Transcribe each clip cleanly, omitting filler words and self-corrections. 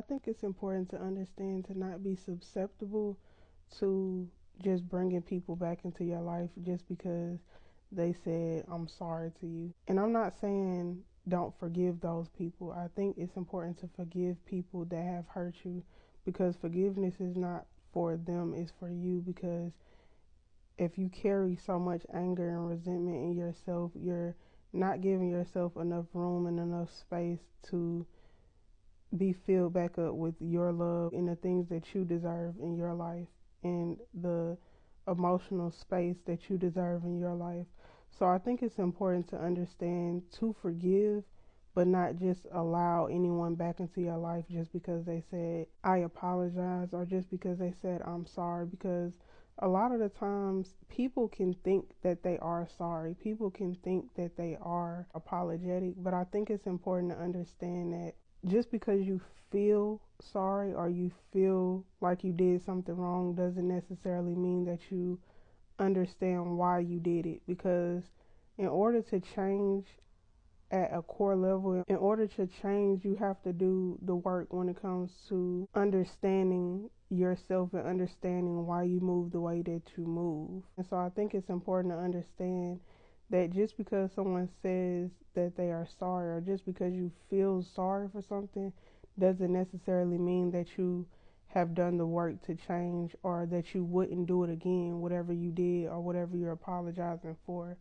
I think it's important to understand to not be susceptible to just bringing people back into your life just because they said, I'm sorry to you. And I'm not saying don't forgive those people. I think it's important to forgive people that have hurt you because forgiveness is not for them, it's for you. Because if you carry so much anger and resentment in yourself, you're not giving yourself enough room and enough space to be filled back up with your love and the things that you deserve in your life and the emotional space that you deserve in your life. So I think it's important to understand to forgive, but not just allow anyone back into your life just because they said, I apologize, or just because they said, I'm sorry. Because a lot of the times people can think that they are sorry, people can think that they are apologetic, but I think it's important to understand that just because you feel sorry or you feel like you did something wrong doesn't necessarily mean that you understand why you did it. Because in order to change at a core level, in order to change, you have to do the work when it comes to understanding yourself and understanding why you move the way that you move. And so I think it's important to understand that just because someone says that they are sorry or just because you feel sorry for something doesn't necessarily mean that you have done the work to change or that you wouldn't do it again, whatever you did or whatever you're apologizing for.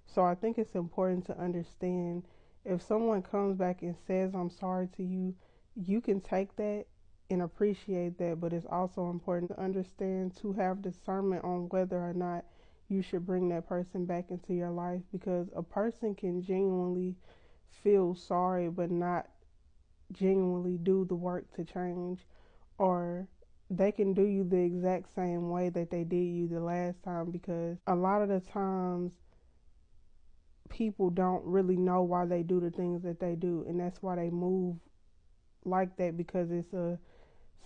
So I think it's important to understand if someone comes back and says, I'm sorry to you, you can take that and appreciate that, but it's also important to understand to have discernment on whether or not you should bring that person back into your life, because a person can genuinely feel sorry but not genuinely do the work to change, or they can do you the exact same way that they did you the last time, because a lot of the times people don't really know why they do the things that they do, and that's why they move like that, because it's a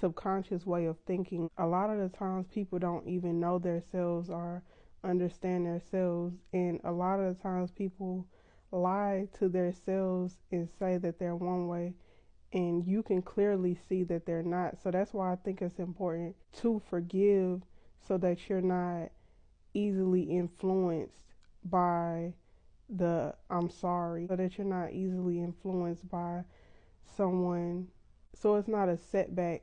subconscious way of thinking. A lot of the times people don't even know themselves or understand themselves, and a lot of the times people lie to themselves and say that they're one way and you can clearly see that they're not. So that's why I think it's important to forgive so that you're not easily influenced by the I'm sorry, so that you're not easily influenced by someone. So it's not a setback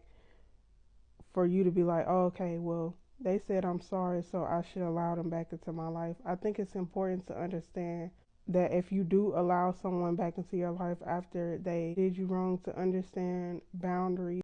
for you to be like, oh, okay, well, they said I'm sorry, so I should allow them back into my life. I think it's important to understand that if you do allow someone back into your life after they did you wrong, to understand boundaries